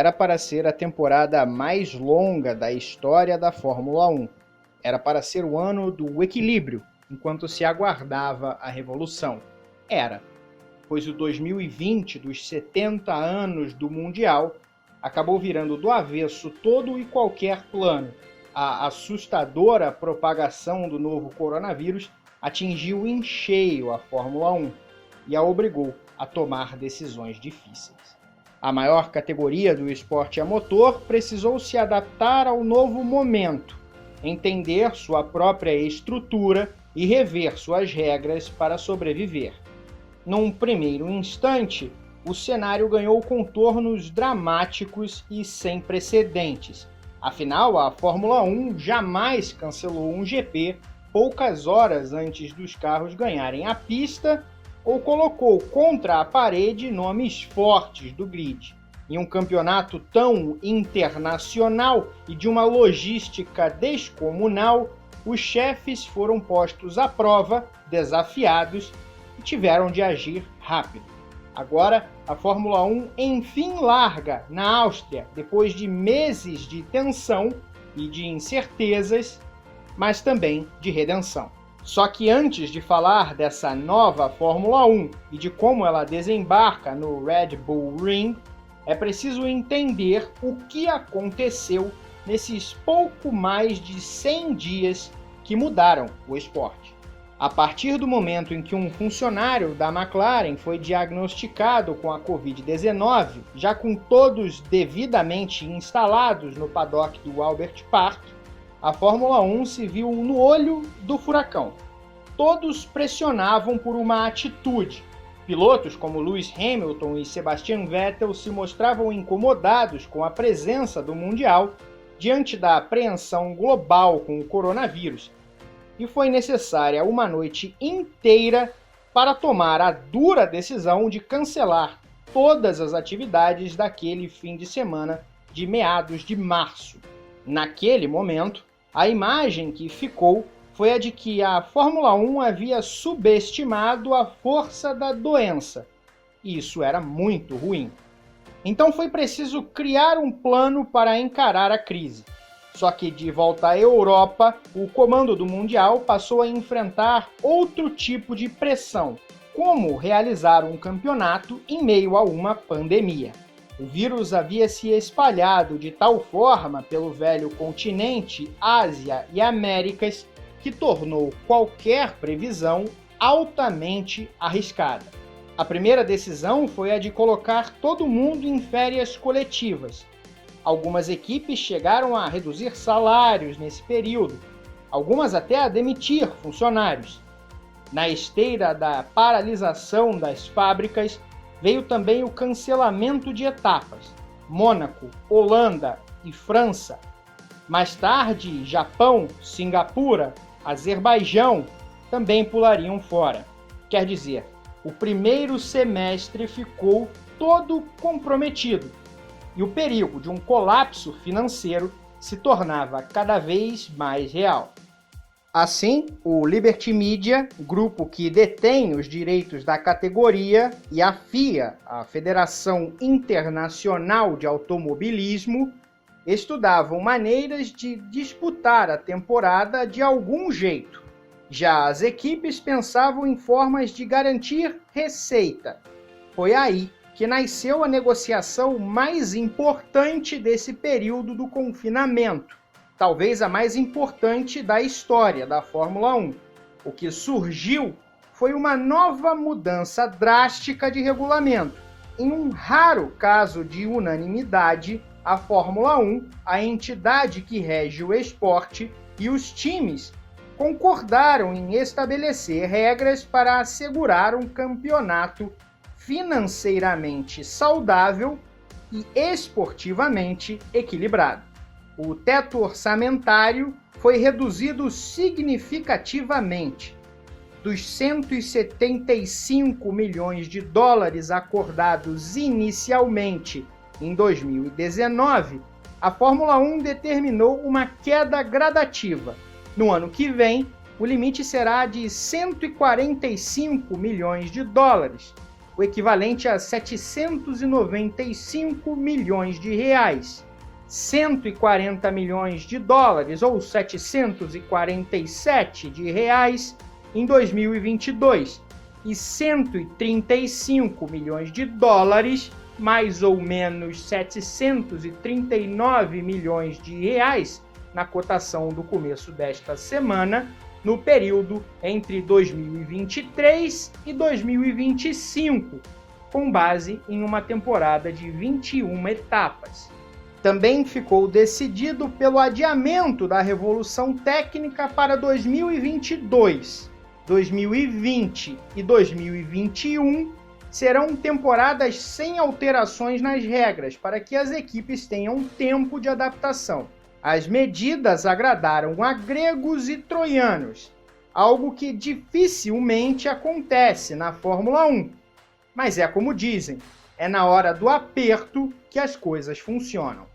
era para ser a temporada mais longa da história da Fórmula 1. Era para ser o ano do equilíbrio, enquanto se aguardava a revolução. Era, pois o 2020 dos 70 anos do Mundial acabou virando do avesso todo e qualquer plano. A assustadora propagação do novo coronavírus atingiu em cheio a Fórmula 1 e a obrigou a tomar decisões difíceis. A maior categoria do esporte a motor precisou se adaptar ao novo momento, entender sua própria estrutura e rever suas regras para sobreviver. Num primeiro instante, o cenário ganhou contornos dramáticos e sem precedentes. Afinal, a Fórmula 1 jamais cancelou um GP poucas horas antes dos carros ganharem a pista ou colocou contra a parede nomes fortes do grid. Em um campeonato tão internacional e de uma logística descomunal, os chefes foram postos à prova, desafiados e tiveram de agir rápido. Agora, a Fórmula 1 enfim larga na Áustria, depois de meses de tensão e de incertezas, mas também de redenção. Só que antes de falar dessa nova Fórmula 1 e de como ela desembarca no Red Bull Ring, é preciso entender o que aconteceu nesses pouco mais de 100 dias que mudaram o esporte. A partir do momento em que um funcionário da McLaren foi diagnosticado com a Covid-19, já com todos devidamente instalados no paddock do Albert Park, a Fórmula 1 se viu no olho do furacão. Todos pressionavam por uma atitude. Pilotos como Lewis Hamilton e Sebastian Vettel se mostravam incomodados com a presença do Mundial diante da apreensão global com o coronavírus. E foi necessária uma noite inteira para tomar a dura decisão de cancelar todas as atividades daquele fim de semana de meados de março. Naquele momento, a imagem que ficou foi a de que a Fórmula 1 havia subestimado a força da doença. E isso era muito ruim. Então foi preciso criar um plano para encarar a crise. Só que de volta à Europa, o comando do Mundial passou a enfrentar outro tipo de pressão. Como realizar um campeonato em meio a uma pandemia? O vírus havia se espalhado de tal forma pelo velho continente, Ásia e Américas, que tornou qualquer previsão altamente arriscada. A primeira decisão foi a de colocar todo mundo em férias coletivas. Algumas equipes chegaram a reduzir salários nesse período, algumas até a demitir funcionários. Na esteira da paralisação das fábricas, veio também o cancelamento de etapas. Mônaco, Holanda e França. Mais tarde, Japão, Singapura, Azerbaijão também pulariam fora. Quer dizer, o primeiro semestre ficou todo comprometido e o perigo de um colapso financeiro se tornava cada vez mais real. Assim, o Liberty Media, grupo que detém os direitos da categoria, e a FIA, a Federação Internacional de Automobilismo, estudavam maneiras de disputar a temporada de algum jeito. Já as equipes pensavam em formas de garantir receita. Foi aí que nasceu a negociação mais importante desse período do confinamento, talvez a mais importante da história da Fórmula 1. O que surgiu foi uma nova mudança drástica de regulamento. Em um raro caso de unanimidade, a Fórmula 1, a entidade que rege o esporte, e os times concordaram em estabelecer regras para assegurar um campeonato financeiramente saudável e esportivamente equilibrado. O teto orçamentário foi reduzido significativamente. Dos 175 milhões de dólares acordados inicialmente em 2019, a Fórmula 1 determinou uma queda gradativa. No ano que vem, o limite será de 145 milhões de dólares. o equivalente a 795 milhões de reais, 140 milhões de dólares ou 747 de reais em 2022 e 135 milhões de dólares, mais ou menos 739 milhões de reais na cotação do começo desta semana, no período entre 2023 e 2025, com base em uma temporada de 21 etapas. Também ficou decidido pelo adiamento da revolução técnica para 2022. 2020 e 2021 serão temporadas sem alterações nas regras para que as equipes tenham tempo de adaptação. As medidas agradaram a gregos e troianos, algo que dificilmente acontece na Fórmula 1. Mas é como dizem, é na hora do aperto que as coisas funcionam.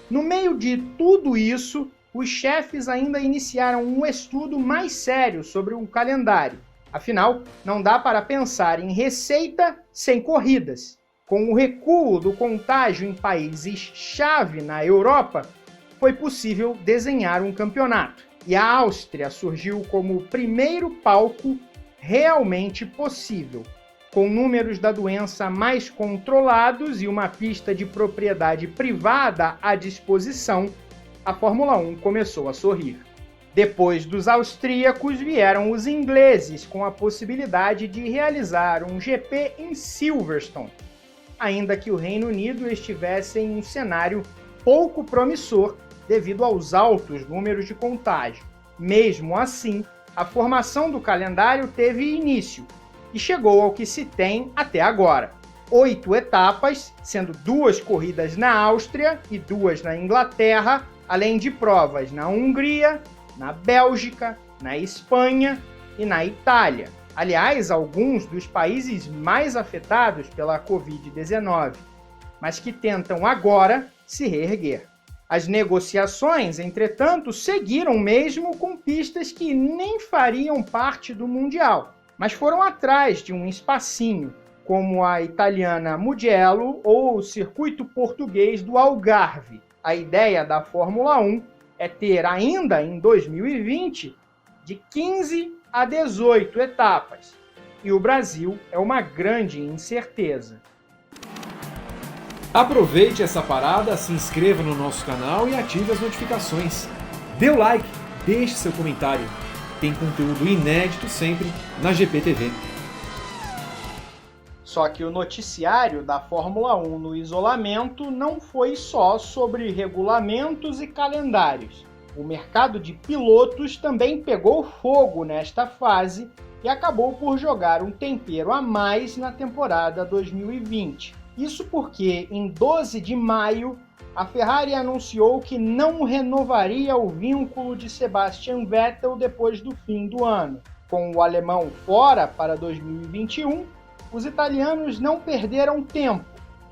No meio de tudo isso, os chefes ainda iniciaram um estudo mais sério sobre o calendário. Afinal, não dá para pensar em receita sem corridas. Com o recuo do contágio em países-chave na Europa, foi possível desenhar um campeonato. E a Áustria surgiu como o primeiro palco realmente possível. Com números da doença mais controlados e uma pista de propriedade privada à disposição, a Fórmula 1 começou a sorrir. Depois dos austríacos vieram os ingleses, com a possibilidade de realizar um GP em Silverstone, ainda que o Reino Unido estivesse em um cenário pouco promissor devido aos altos números de contágio. Mesmo assim, a formação do calendário teve início e chegou ao que se tem até agora. 8 etapas, sendo 2 corridas na Áustria e 2 na Inglaterra, além de provas na Hungria, na Bélgica, na Espanha e na Itália. Aliás, alguns dos países mais afetados pela Covid-19, mas que tentam agora se reerguer. As negociações, entretanto, seguiram mesmo com pistas que nem fariam parte do Mundial, mas foram atrás de um espacinho, como a italiana Mugello ou o circuito português do Algarve. A ideia da Fórmula 1 é ter ainda em 2020 de 15 a 18 etapas, e o Brasil é uma grande incerteza. Aproveite essa parada, se inscreva no nosso canal e ative as notificações. Dê o like, deixe seu comentário. Tem conteúdo inédito sempre na GPTV. Só que o noticiário da Fórmula 1 no isolamento não foi só sobre regulamentos e calendários. O mercado de pilotos também pegou fogo nesta fase e acabou por jogar um tempero a mais na temporada 2020. Isso porque, em 12 de maio, a Ferrari anunciou que não renovaria o vínculo de Sebastian Vettel depois do fim do ano. Com o alemão fora para 2021, os italianos não perderam tempo.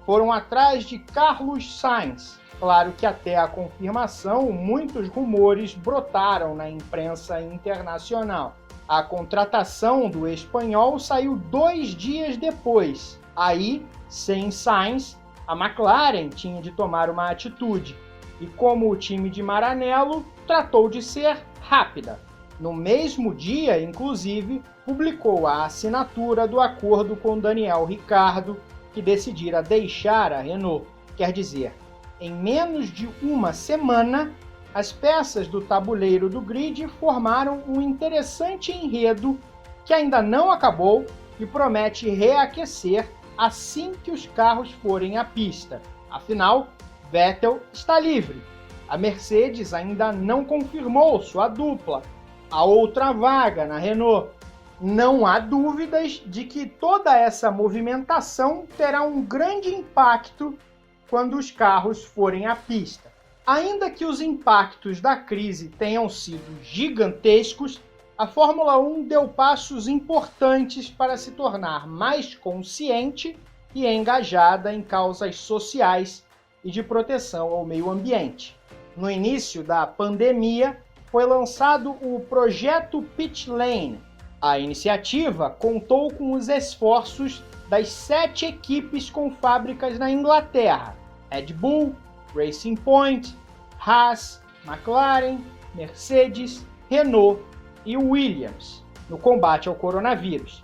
Foram atrás de Carlos Sainz. Claro que até a confirmação, muitos rumores brotaram na imprensa internacional. A contratação do espanhol saiu 2 dias depois. Aí, sem Sainz, a McLaren tinha de tomar uma atitude. E como o time de Maranello, tratou de ser rápida. No mesmo dia, inclusive, publicou a assinatura do acordo com Daniel Ricciardo, que decidira deixar a Renault. Quer dizer, em menos de uma semana, as peças do tabuleiro do grid formaram um interessante enredo que ainda não acabou e promete reaquecer assim que os carros forem à pista. Afinal, Vettel está livre. A Mercedes ainda não confirmou sua dupla, a outra vaga na Renault. Não há dúvidas de que toda essa movimentação terá um grande impacto quando os carros forem à pista. Ainda que os impactos da crise tenham sido gigantescos, a Fórmula 1 deu passos importantes para se tornar mais consciente e engajada em causas sociais e de proteção ao meio ambiente. No início da pandemia, foi lançado o Projeto Pit Lane. A iniciativa contou com os esforços das 7 equipes com fábricas na Inglaterra: Red Bull, Racing Point, Haas, McLaren, Mercedes, Renault e Williams, no combate ao coronavírus.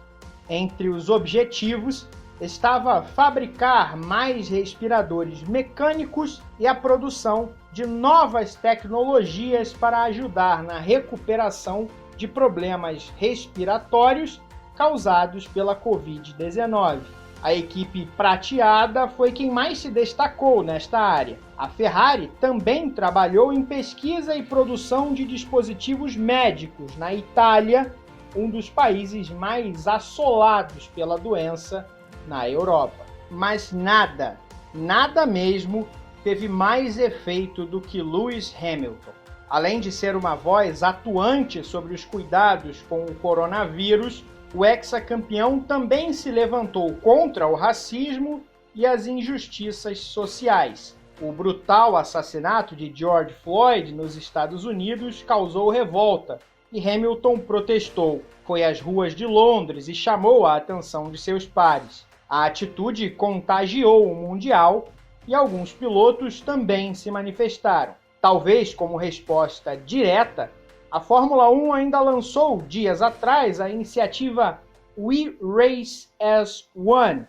Entre os objetivos estava fabricar mais respiradores mecânicos e a produção de novas tecnologias para ajudar na recuperação de problemas respiratórios causados pela Covid-19. A equipe prateada foi quem mais se destacou nesta área. A Ferrari também trabalhou em pesquisa e produção de dispositivos médicos na Itália, um dos países mais assolados pela doença na Europa. Mas nada mesmo teve mais efeito do que Lewis Hamilton. Além de ser uma voz atuante sobre os cuidados com o coronavírus, o hexacampeão também se levantou contra o racismo e as injustiças sociais. O brutal assassinato de George Floyd nos Estados Unidos causou revolta e Hamilton protestou. Foi às ruas de Londres e chamou a atenção de seus pares. A atitude contagiou o Mundial e alguns pilotos também se manifestaram. Talvez como resposta direta, a Fórmula 1 ainda lançou dias atrás a iniciativa We Race as One,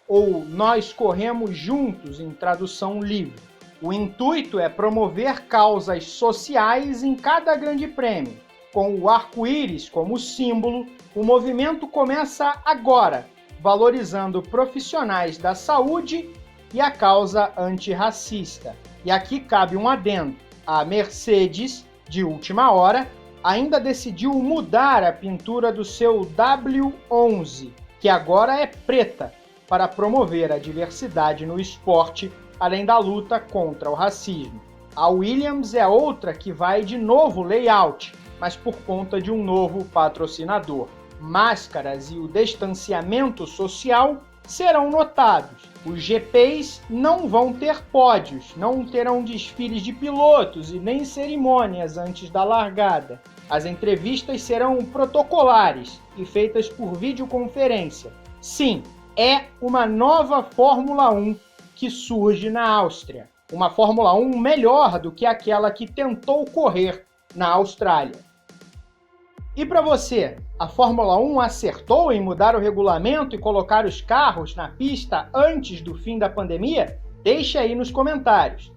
ou Nós Corremos Juntos, em tradução livre. O intuito é promover causas sociais em cada grande prêmio. Com o arco-íris como símbolo, o movimento começa agora, valorizando profissionais da saúde e a causa antirracista. E aqui cabe um adendo: a Mercedes, de última hora, ainda decidiu mudar a pintura do seu W11, que agora é preta, para promover a diversidade no esporte, além da luta contra o racismo. A Williams é outra que vai de novo layout, mas por conta de um novo patrocinador. Máscaras e o distanciamento social serão notados. Os GPs não vão ter pódios, não terão desfiles de pilotos e nem cerimônias antes da largada. As entrevistas serão protocolares e feitas por videoconferência. Sim, é uma nova Fórmula 1 que surge na Áustria. Uma Fórmula 1 melhor do que aquela que tentou correr na Austrália. E para você, a Fórmula 1 acertou em mudar o regulamento e colocar os carros na pista antes do fim da pandemia? Deixe aí nos comentários.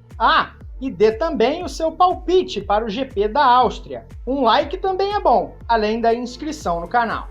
E dê também o seu palpite para o GP da Áustria. Um like também é bom, além da inscrição no canal.